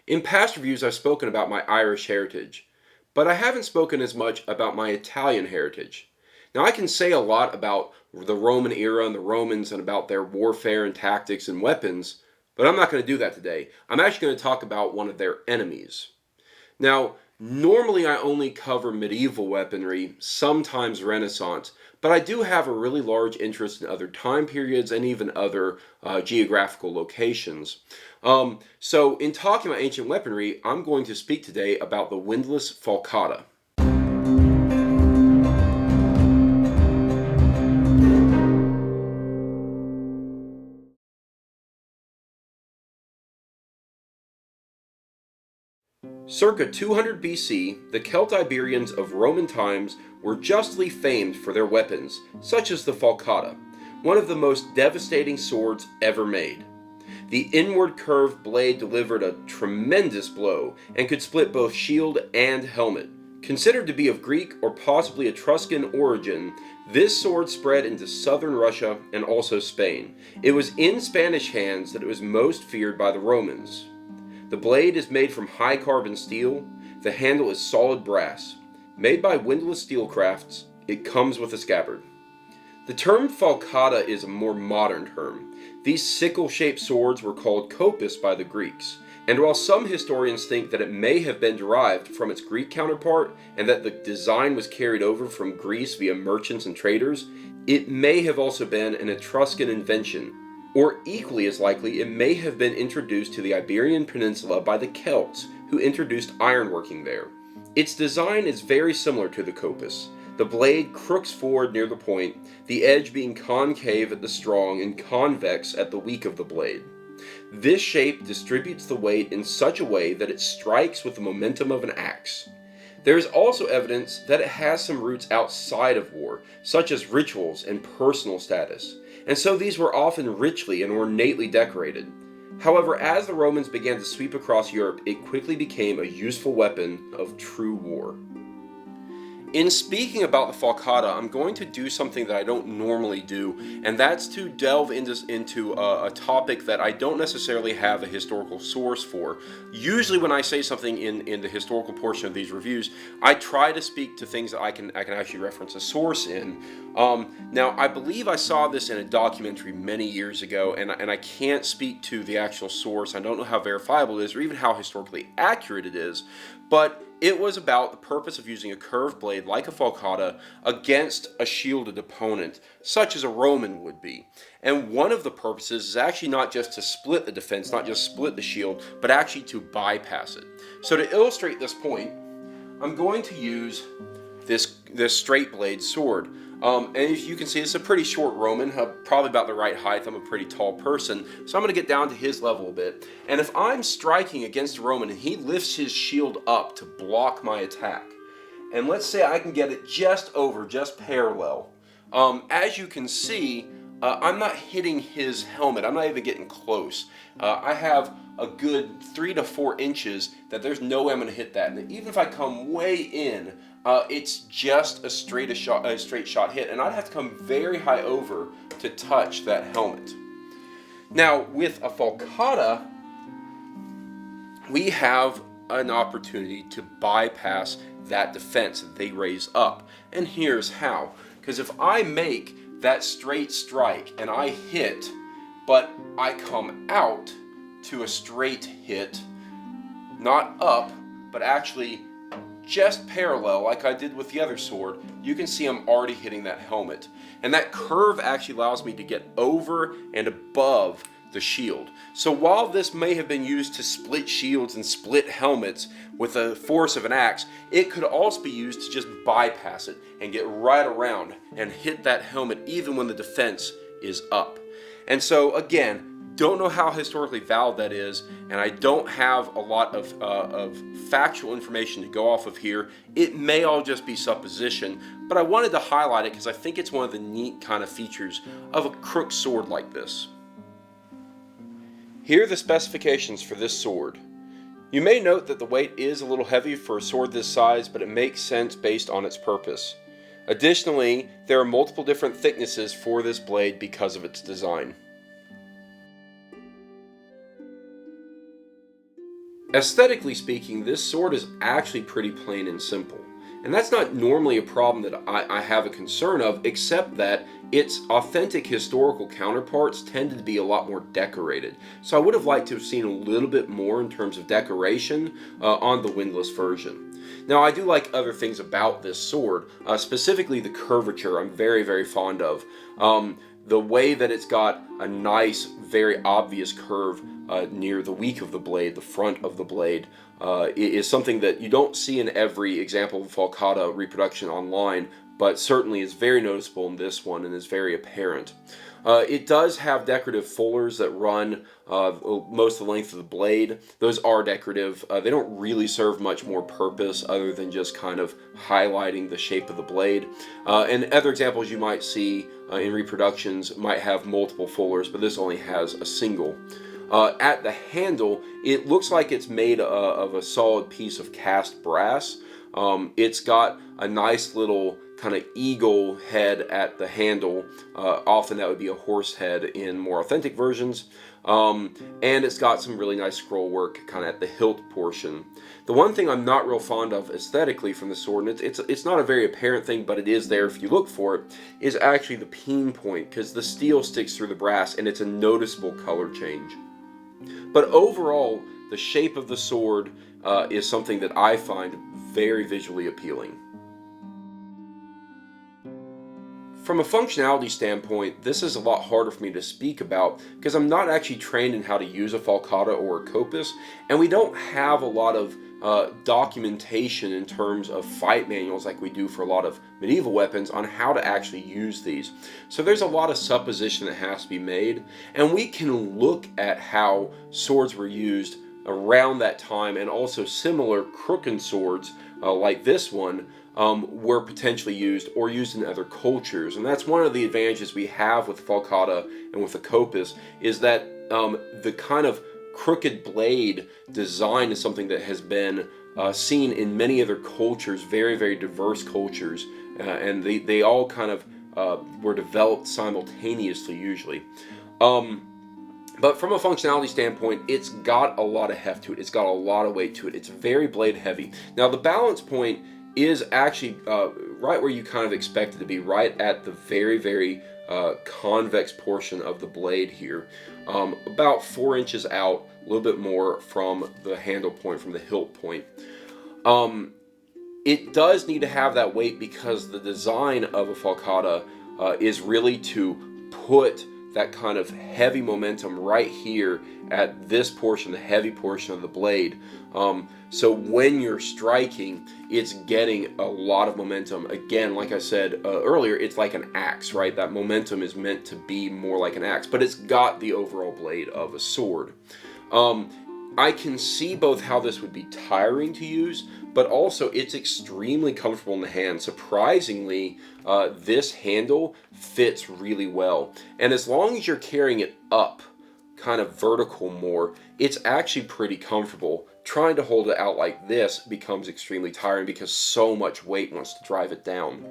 In past reviews, I've spoken about my Irish heritage, but I haven't spoken as much about my Italian heritage. Now, I can say a lot about the Roman era and the Romans and about their warfare and tactics and weapons, but I'm not going to do that today. I'm actually going to talk about one of their enemies. Now, normally I only cover medieval weaponry, sometimes Renaissance, but I do have a really large interest in other time periods and even other geographical locations. So, in talking about ancient weaponry, I'm going to speak today about the windlass falcata. Circa 200 BC, the Celt-Iberians of Roman times were justly famed for their weapons, such as the falcata, one of the most devastating swords ever made. The inward curved blade delivered a tremendous blow and could split both shield and helmet. Considered to be of Greek or possibly Etruscan origin, this sword spread into southern Russia and also Spain. It was in Spanish hands that it was most feared by the Romans. The blade is made from high carbon steel. The handle is solid brass. Made by Windlass Steelcrafts, it comes with a scabbard. The term falcata is a more modern term. These sickle-shaped swords were called kopis by the Greeks, and while some historians think that it may have been derived from its Greek counterpart and that the design was carried over from Greece via merchants and traders, it may have also been an Etruscan invention. Or equally as likely, it may have been introduced to the Iberian Peninsula by the Celts, who introduced ironworking there. Its design is very similar to the kopis. The blade crooks forward near the point, the edge being concave at the strong and convex at the weak of the blade. This shape distributes the weight in such a way that it strikes with the momentum of an axe. There is also evidence that it has some roots outside of war, such as rituals and personal status, and so these were often richly and ornately decorated. However, as the Romans began to sweep across Europe, it quickly became a useful weapon of true war. In speaking about the falcata, I'm going to do something that I don't normally do, and that's to delve into a topic that I don't necessarily have a historical source for. Usually when I say something in the historical portion of these reviews, I try to speak to things that I can actually reference a source in. Now, I believe I saw this in a documentary many years ago, and I can't speak to the actual source. I don't know how verifiable it is or even how historically accurate it is, but it was about the purpose of using a curved blade like a falcata against a shielded opponent, such as a Roman would be. And one of the purposes is actually not just to split the defense, not just split the shield, but actually to bypass it. So to illustrate this point, I'm going to use this straight blade sword. And as you can see, it's a pretty short Roman, probably about the right height. I'm a pretty tall person, so I'm going to get down to his level a bit. And if I'm striking against a Roman and he lifts his shield up to block my attack, and let's say I can get it just parallel, as you can see, I'm not hitting his helmet. I'm not even getting close. I have a good 3 to 4 inches that there's no way I'm going to hit that. And even if I come way in, it's just a straight shot hit, and I'd have to come very high over to touch that helmet. Now, with a falcata, we have an opportunity to bypass that defense that they raise up. And here's how. Because if I make that straight strike and I hit, but I come out to a straight hit, not up, but actually just parallel like I did with the other sword, you can see I'm already hitting that helmet. And that curve actually allows me to get over and above the shield. So while this may have been used to split shields and split helmets with the force of an axe, it could also be used to just bypass it and get right around and hit that helmet even when the defense is up. And so again, don't know how historically valid that is, and I don't have a lot of factual information to go off of here. It may all just be supposition, but I wanted to highlight it because I think it's one of the neat kind of features of a crooked sword like this. Here are the specifications for this sword. You may note that the weight is a little heavy for a sword this size, but it makes sense based on its purpose. Additionally, there are multiple different thicknesses for this blade because of its design. Aesthetically speaking, this sword is actually pretty plain and simple. And that's not normally a problem that I have a concern of, except that its authentic historical counterparts tended to be a lot more decorated. So I would have liked to have seen a little bit more in terms of decoration on the windlass version. Now, I do like other things about this sword, specifically the curvature I'm very, very fond of. The way that it's got a nice, very obvious curve near the weak of the blade, the front of the blade, is something that you don't see in every example of Falcata reproduction online, but certainly is very noticeable in this one and is very apparent. It does have decorative fullers that run most of the length of the blade. Those are decorative. They don't really serve much more purpose other than just kind of highlighting the shape of the blade. And other examples you might see in reproductions might have multiple fullers, but this only has a single. At the handle, it looks like it's made of a solid piece of cast brass. It's got a nice little kind of eagle head at the handle. Often that would be a horse head in more authentic versions. And it's got some really nice scroll work kind of at the hilt portion. The one thing I'm not real fond of aesthetically from the sword, and it's not a very apparent thing, but it is there if you look for it, is actually the peen point, because the steel sticks through the brass and it's a noticeable color change. But overall, the shape of the sword is something that I find very visually appealing. From a functionality standpoint, this is a lot harder for me to speak about because I'm not actually trained in how to use a Falcata or a Kopis, and we don't have a lot of documentation in terms of fight manuals like we do for a lot of medieval weapons on how to actually use these. So there's a lot of supposition that has to be made, and we can look at how swords were used around that time, and also similar crooken swords like this one were potentially used or used in other cultures. And that's one of the advantages we have with the Falcata and with the Kopis, is that the kind of crooked blade design is something that has been seen in many other cultures, very, very diverse cultures, and they all kind of were developed simultaneously usually. But from a functionality standpoint, it's got a lot of heft to it. It's got a lot of weight to it. It's very blade heavy. Now the balance point is actually right where you kind of expect it to be, right at the very, very convex portion of the blade here. About 4 inches out, a little bit more from the handle point, from the hilt point. It does need to have that weight because the design of a Falcata is really to put that kind of heavy momentum right here at this portion, the heavy portion of the blade. So when you're striking, it's getting a lot of momentum. Again, like I said earlier, it's like an axe, right? That momentum is meant to be more like an axe, but it's got the overall blade of a sword. I can see both how this would be tiring to use, but also it's extremely comfortable in the hand. Surprisingly, this handle fits really well. And as long as you're carrying it up, kind of vertical more, it's actually pretty comfortable. Trying to hold it out like this becomes extremely tiring because so much weight wants to drive it down.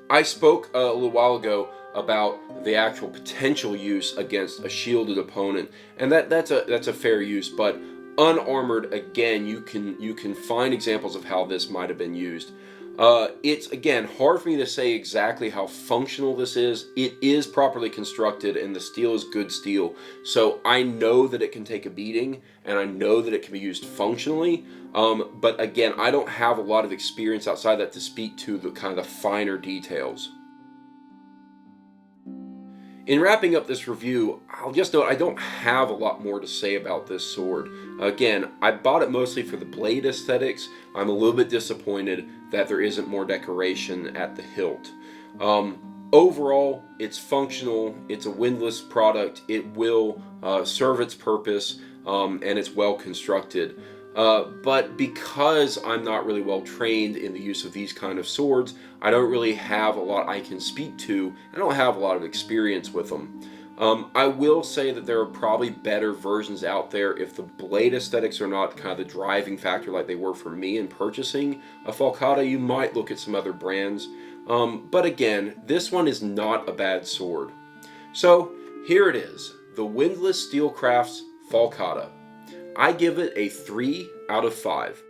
I spoke a little while ago about the actual potential use against a shielded opponent, and that's a fair use, but unarmored, again, you can find examples of how this might have been used. It's, again, hard for me to say exactly how functional this is. It is properly constructed, and the steel is good steel, so I know that it can take a beating, and I know that it can be used functionally, but again, I don't have a lot of experience outside that to speak to the kind of the finer details. In wrapping up this review, I'll just note I don't have a lot more to say about this sword. Again, I bought it mostly for the blade aesthetics. I'm a little bit disappointed that there isn't more decoration at the hilt. Overall, it's functional, it's a windlass product, it will serve its purpose, and it's well constructed. But because I'm not really well trained in the use of these kind of swords, I don't really have a lot I can speak to. I don't have a lot of experience with them. I will say that there are probably better versions out there if the blade aesthetics are not kind of the driving factor like they were for me in purchasing a Falcata. You might look at some other brands. But again, this one is not a bad sword. So here it is, the Windlass Steelcrafts Falcata. I give it a 3 out of 5.